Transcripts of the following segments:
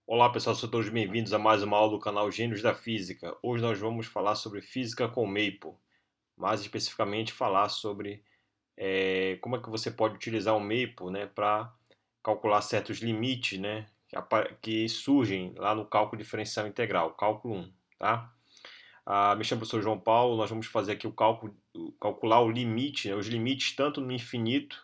Olá pessoal, sejam todos bem-vindos a mais uma aula do canal Gênios da Física. Hoje nós vamos falar sobre física com Maple, mais especificamente falar sobre como é que você pode utilizar o Maple, né, para calcular certos limites, né, que surgem lá no cálculo diferencial integral, cálculo 1, tá? Me chamo professor João Paulo, nós vamos fazer aqui calcular o limite, né, os limites tanto no infinito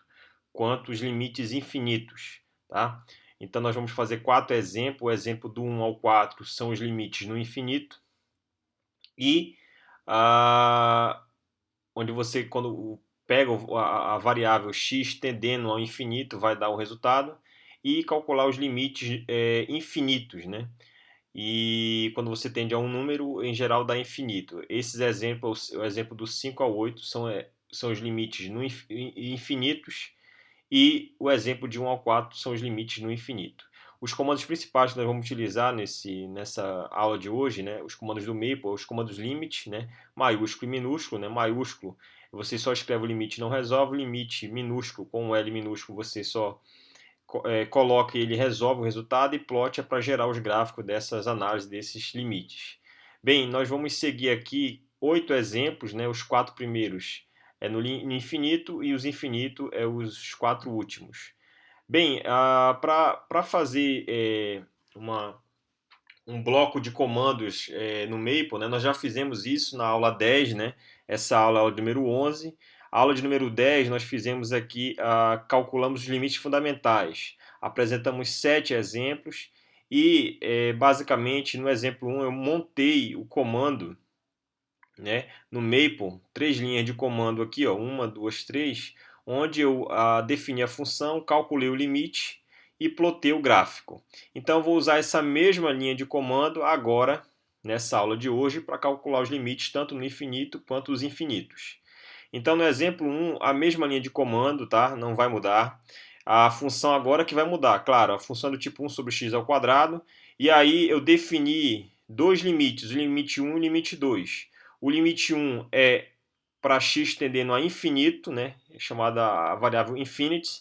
quanto os limites infinitos, tá? Então nós vamos fazer 4 exemplos. O exemplo do 1 ao 4 são os limites no infinito e ah, onde você quando pega a variável x tendendo ao infinito vai dar o resultado e calcular os limites infinitos, né? E quando você tende a um número, em geral dá infinito. Esses exemplos, o exemplo do 5 ao 8 são os limites no infinitos e o exemplo de 1 ao 4 são os limites no infinito. Os comandos principais que nós vamos utilizar nessa aula de hoje, né, os comandos do Maple, os comandos limit, né, maiúsculo e minúsculo. Né, maiúsculo, você só escreve o limite e não resolve. O limite minúsculo, com o L minúsculo, você só coloca e ele resolve o resultado, e plot é para gerar os gráficos dessas análises desses limites. Bem, nós vamos seguir aqui 8 exemplos, né, os 4 primeiros no infinito e os infinitos os 4 últimos. Bem, para fazer um bloco de comandos no Maple, né, nós já fizemos isso na aula 10, né, essa aula é a aula número 11. A aula de número 10 nós fizemos aqui, calculamos os limites fundamentais, apresentamos 7 exemplos e basicamente no exemplo 1 eu montei o comando, né, no Maple, 3 linhas de comando aqui, ó, 1, 2, 3, onde eu defini a função, calculei o limite e plotei o gráfico. Então vou usar essa mesma linha de comando agora, nessa aula de hoje, para calcular os limites tanto no infinito quanto os infinitos. Então no exemplo 1, a mesma linha de comando, tá? Não vai mudar. A função agora que vai mudar, claro, a função do tipo 1 sobre x ao quadrado, e aí eu defini dois limites, o limite 1 e o limite 2. O limite 1 é para x tendendo a infinito, né, chamada a variável infinity,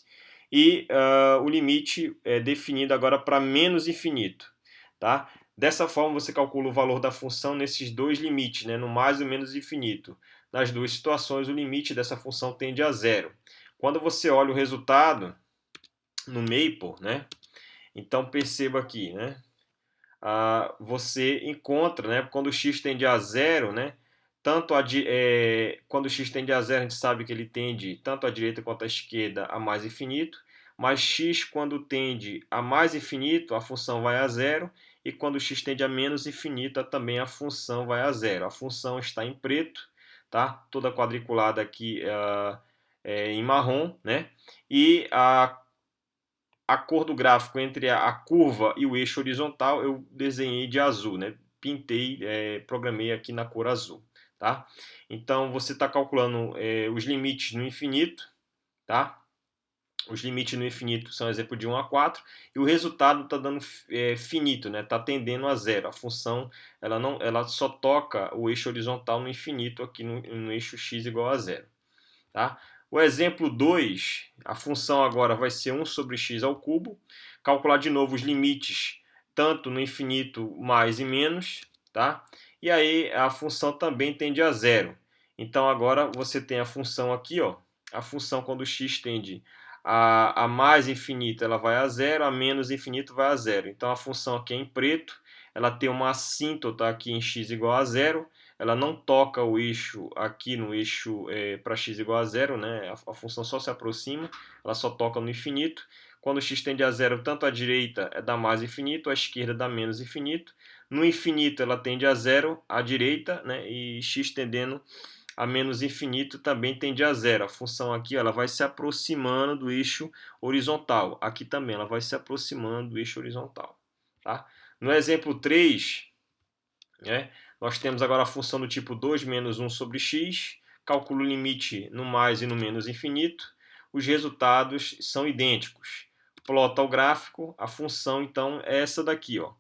e o limite é definido agora para menos infinito. Tá? Dessa forma, você calcula o valor da função nesses dois limites, né, no mais e menos infinito. Nas duas situações, o limite dessa função tende a zero. Quando você olha o resultado no Maple, né, então perceba aqui, né, você encontra, né, quando o x tende a zero, né, quando x tende a zero, a gente sabe que ele tende tanto à direita quanto à esquerda a mais infinito, mas x quando tende a mais infinito, a função vai a zero, e quando x tende a menos infinito, também a função vai a zero. A função está em preto, tá? Toda quadriculada aqui em marrom, né? E a cor do gráfico entre a curva e o eixo horizontal eu desenhei de azul, né? Pintei, programei aqui na cor azul, tá? Então você está calculando os limites no infinito, tá? Os limites no infinito são exemplo de 1 a 4 e o resultado está dando finito, né? Está tendendo a zero. A função ela só toca o eixo horizontal no infinito aqui no eixo x igual a zero. Tá? O exemplo 2, a função agora vai ser 1 sobre x ao cubo. Calcular de novo os limites, tanto no infinito mais e menos. Tá? E aí a função também tende a zero. Então agora você tem a função aqui, ó, a função quando x tende a mais infinito, ela vai a zero, a menos infinito vai a zero. Então a função aqui é em preto, ela tem uma assíntota aqui em x igual a zero, ela não toca o eixo aqui no eixo para x igual a zero, né? A função só se aproxima, ela só toca no infinito. Quando x tende a zero, tanto a direita dá mais infinito, a esquerda dá menos infinito. No infinito ela tende a zero, a direita, né? E x tendendo a menos infinito também tende a zero. A função aqui ela vai se aproximando do eixo horizontal. Aqui também ela vai se aproximando do eixo horizontal. Tá? No exemplo 3, né, nós temos agora a função do tipo 2 menos 1 sobre x, calculo o limite no mais e no menos infinito, os resultados são idênticos. Plota o gráfico, a função então é essa daqui. Ó.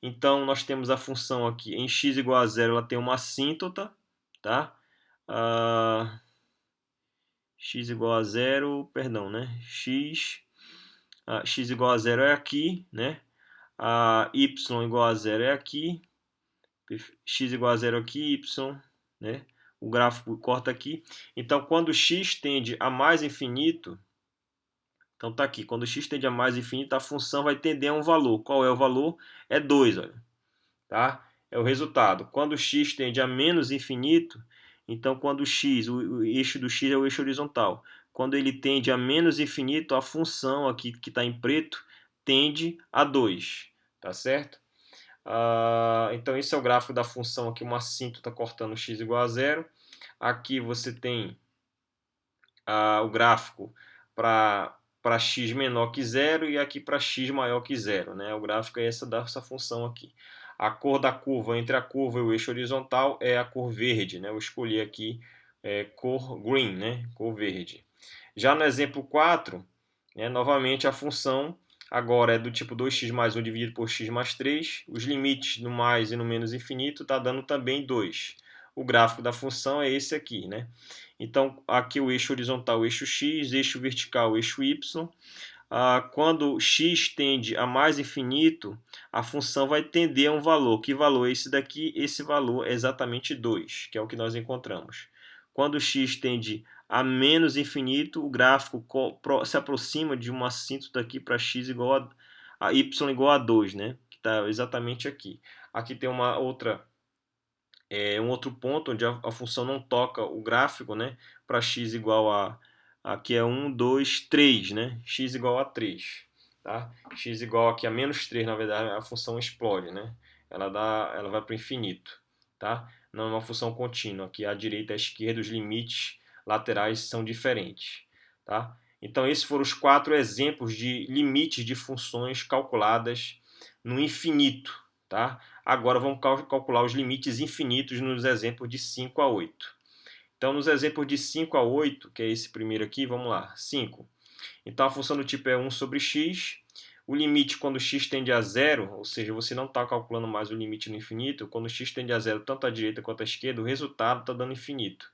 Então nós temos a função aqui em x igual a zero, ela tem uma assíntota, tá? X igual a zero, perdão, né? X igual a zero é aqui, né? a y igual a zero é aqui, x igual a zero aqui, y, né? O gráfico corta aqui. Então, quando x tende a mais infinito, então tá aqui, quando x tende a mais infinito, a função vai tender a um valor. Qual é o valor? É 2, olha. Tá? É o resultado. Quando x tende a menos infinito, então quando x, o eixo do x é o eixo horizontal. Quando ele tende a menos infinito, a função aqui que está em preto tende a 2. Tá certo? Então esse é o gráfico da função aqui, uma assíntota cortando x igual a zero. Aqui você tem o gráfico para x menor que zero e aqui para x maior que zero, né? O gráfico é dessa função aqui. A cor da curva entre a curva e o eixo horizontal é a cor verde, né? Eu escolhi aqui cor green, né? Cor verde. Já no exemplo 4, né, novamente a função agora é do tipo 2x mais 1 dividido por x mais 3. Os limites no mais e no menos infinito está dando também 2. O gráfico da função é esse aqui, né? Então, aqui o eixo horizontal, o eixo x, eixo vertical, o eixo y. Quando x tende a mais infinito, a função vai tender a um valor. Que valor é esse daqui? Esse valor é exatamente 2, que é o que nós encontramos. Quando x tende a menos infinito, o gráfico se aproxima de uma assíntota aqui para x igual a y igual a 2, né? Que está exatamente aqui. Aqui tem uma outra um outro ponto onde a função não toca o gráfico, né? Para x igual aqui é 1, 2, 3, né? X igual a 3, tá? X igual aqui a menos 3, na verdade, a função explode, né? Ela vai para o infinito, tá? Não é uma função contínua. Aqui à direita e à esquerda os limites laterais são diferentes, tá? Então esses foram os 4 exemplos de limites de funções calculadas no infinito, tá? Agora vamos calcular os limites infinitos nos exemplos de 5 a 8. Então, nos exemplos de 5 a 8, que é esse primeiro aqui, vamos lá, 5. Então, a função do tipo é 1 sobre x. O limite quando x tende a zero, ou seja, você não está calculando mais o limite no infinito, quando x tende a zero, tanto à direita quanto à esquerda, o resultado está dando infinito.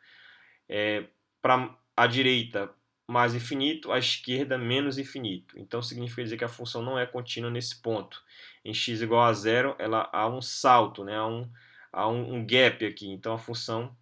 Para a direita, mais infinito, à esquerda, menos infinito. Então, significa dizer que a função não é contínua nesse ponto. Em x igual a zero, há um salto, né? Há um gap aqui. Então, a função,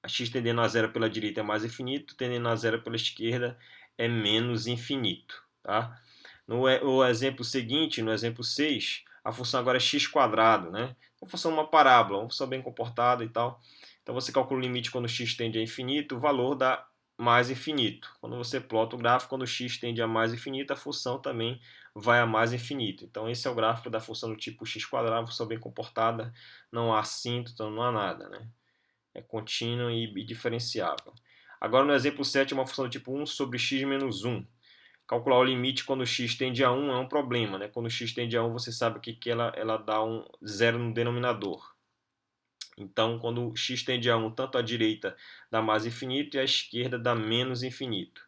a x tendendo a zero pela direita é mais infinito, tendendo a zero pela esquerda é menos infinito. Tá? No exemplo seguinte, no exemplo 6, a função agora é x quadrado, né? A função é uma parábola, uma função bem comportada e tal. Então você calcula o limite quando x tende a infinito, o valor dá mais infinito. Quando você plota o gráfico, quando x tende a mais infinito, a função também vai a mais infinito. Então esse é o gráfico da função do tipo x quadrado, função bem comportada, não há assíntota, não há nada, né? É contínua e diferenciável. Agora no exemplo 7 é uma função do tipo 1 sobre x menos 1. Calcular o limite quando x tende a 1 é um problema, né? Quando x tende a 1, você sabe que ela dá um zero no denominador. Então, quando x tende a 1, tanto à direita dá mais infinito e à esquerda dá menos infinito.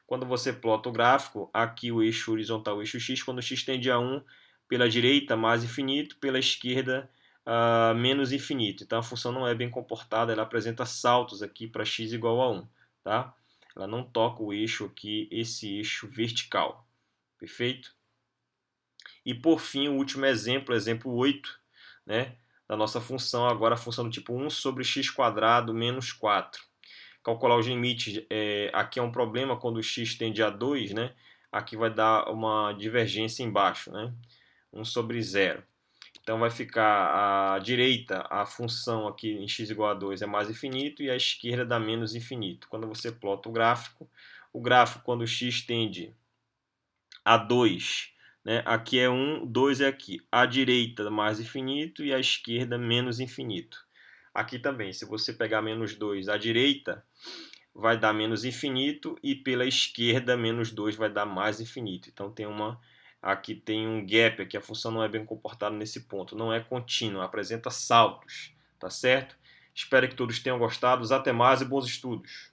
Quando você plota o gráfico, aqui o eixo horizontal, o eixo x, quando x tende a 1, pela direita mais infinito, pela esquerda menos infinito. Então a função não é bem comportada, ela apresenta saltos aqui para x igual a 1. Tá? Ela não toca o eixo aqui, esse eixo vertical. Perfeito? E por fim, o último exemplo, exemplo 8, né? Da nossa função, agora a função do tipo 1 sobre x quadrado menos 4. Calcular os limites, aqui é um problema quando x tende a 2, né? Aqui vai dar uma divergência embaixo, né? 1 sobre 0. Então vai ficar à direita, a função aqui em x igual a 2 é mais infinito e à esquerda dá menos infinito. Quando você plota o gráfico quando x tende a 2, né? Aqui é 1, 2 é aqui. À direita mais infinito e à esquerda menos infinito. Aqui também, se você pegar menos 2 à direita, vai dar menos infinito e pela esquerda menos 2 vai dar mais infinito. Então aqui tem um gap, aqui a função não é bem comportada nesse ponto, não é contínua, apresenta saltos, tá certo? Espero que todos tenham gostado, até mais e bons estudos!